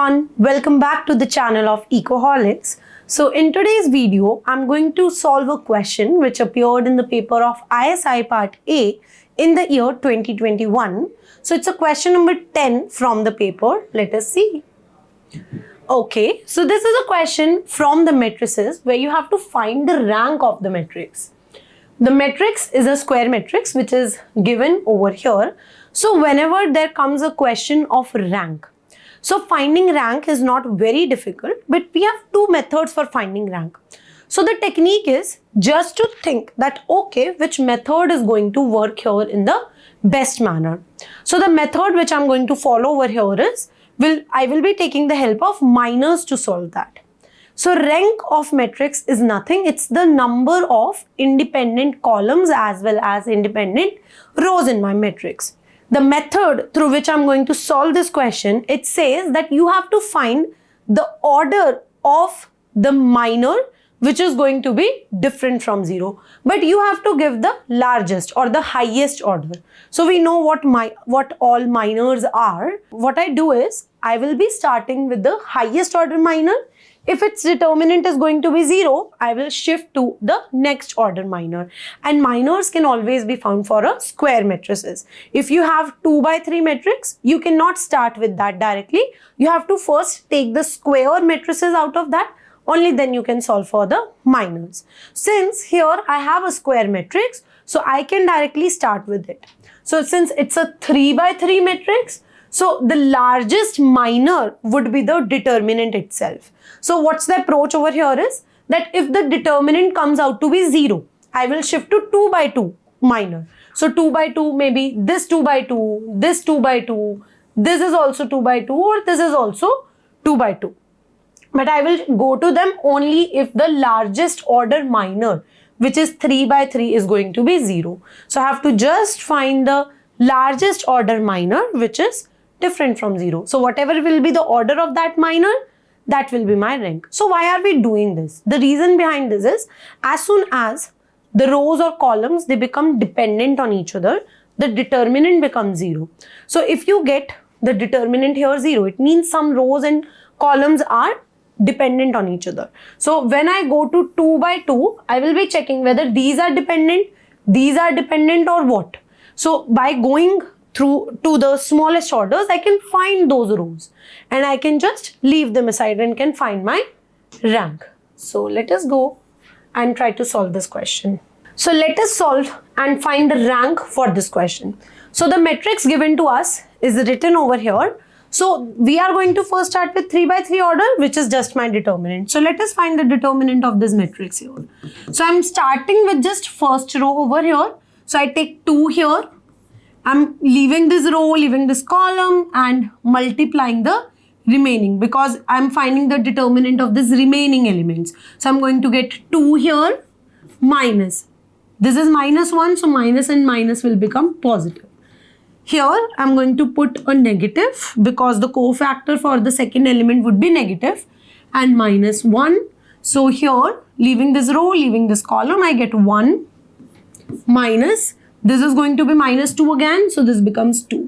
everyone, welcome back to the channel of Ecoholics. So in today's video, I'm going to solve a question which appeared in the paper of ISI Part A in the year 2021. So it's a question number 10 from the paper. Let us see. Okay, so this is a question from the matrices where you have to find the rank of the matrix. The matrix is a square matrix which is given over here. So whenever there comes a question of rank, so finding rank is not very difficult, but we have two methods for finding rank. So the technique is just to think that, okay, which method is going to work here in the best manner. So the method which I'm going to follow over here is, I will be taking the help of minors to solve that. So rank of matrix is nothing, it's the number of independent columns as well as independent rows in my matrix. The method through which I'm going to solve this question, it says that you have to find the order of the minor which is going to be different from 0. But you have to give the largest or the highest order. So we know what all minors are. What I do is, I will be starting with the highest order minor. If its determinant is going to be 0, I will shift to the next order minor. And minors can always be found for a square matrices. If you have 2 by 3 matrix, you cannot start with that directly. You have to first take the square matrices out of that. Only then you can solve for the minors. Since here I have a square matrix, so I can directly start with it. So since it's a 3 by 3 matrix, so the largest minor would be the determinant itself. So what's the approach over here is that if the determinant comes out to be 0, I will shift to 2 by 2 minor. So 2 by 2, maybe this 2 by 2, this 2 by 2, this is also 2 by 2, or this is also 2 by 2. But I will go to them only if the largest order minor, which is 3 by 3, is going to be 0. So I have to just find the largest order minor which is different from 0. So whatever will be the order of that minor, that will be my rank. So why are we doing this? The reason behind this is, as soon as the rows or columns, they become dependent on each other, the determinant becomes 0. So if you get the determinant here 0, it means some rows and columns are dependent on each other. So when I go to 2 by 2, I will be checking whether these are dependent or what. So by going through to the smallest orders, I can find those rows and I can just leave them aside and can find my rank. So let us go and try to solve this question. So let us solve and find the rank for this question. So the matrix given to us is written over here. So we are going to first start with 3 by 3 order, which is just my determinant. So let us find the determinant of this matrix here. So I'm starting with just first row over here. So I take 2 here. I'm leaving this row, leaving this column and multiplying the remaining because I'm finding the determinant of this remaining elements. So I'm going to get 2 here minus. This is -1, so minus and minus will become positive. Here I'm going to put a negative because the cofactor for the second element would be negative, and -1. So here, leaving this row, leaving this column, I get 1 minus. This is going to be -2 again, so this becomes 2.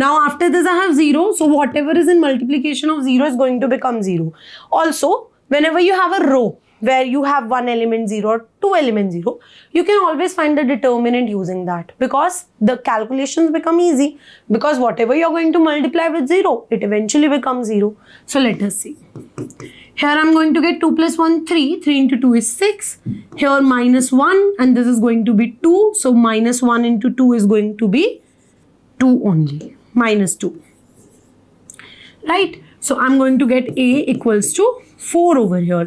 Now after this I have 0, so whatever is in multiplication of 0 is going to become 0. Also, whenever you have a row where you have 1 element 0 or 2 element 0, you can always find the determinant using that because the calculations become easy, because whatever you're going to multiply with 0, it eventually becomes 0. So let us see. Here I'm going to get 2 plus 1, 3. 3 into 2 is 6. Here -1 and this is going to be 2. So -1 into 2 is going to be 2 only. -2. Right? So I'm going to get A equals to 4 over here.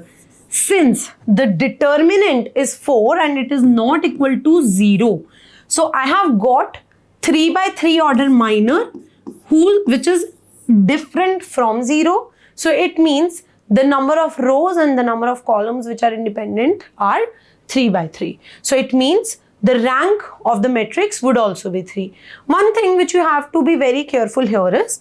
Since the determinant is 4 and it is not equal to 0. So I have got 3 by 3 order minor which is different from 0. So it means the number of rows and the number of columns which are independent are 3 by 3. So it means the rank of the matrix would also be 3. One thing which you have to be very careful here is,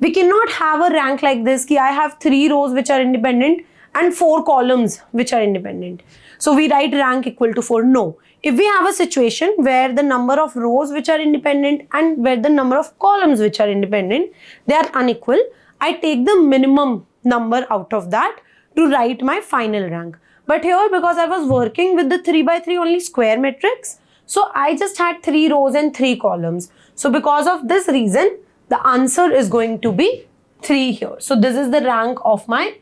we cannot have a rank like this ki I have 3 rows which are independent and 4 columns which are independent. So we write rank equal to 4. No. If we have a situation where the number of rows which are independent and where the number of columns which are independent, they are unequal, I take the minimum number out of that to write my final rank. But here, because I was working with the 3 by 3 only square matrix, so I just had 3 rows and 3 columns. So because of this reason, the answer is going to be 3 here. So this is the rank of my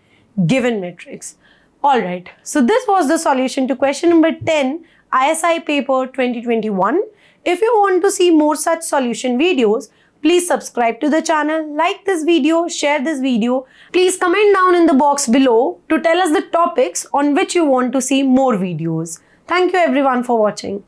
given matrix. Alright, so this was the solution to question number 10, ISI paper 2021. If you want to see more such solution videos, please subscribe to the channel, like this video, share this video. Please comment down in the box below to tell us the topics on which you want to see more videos. Thank you everyone for watching.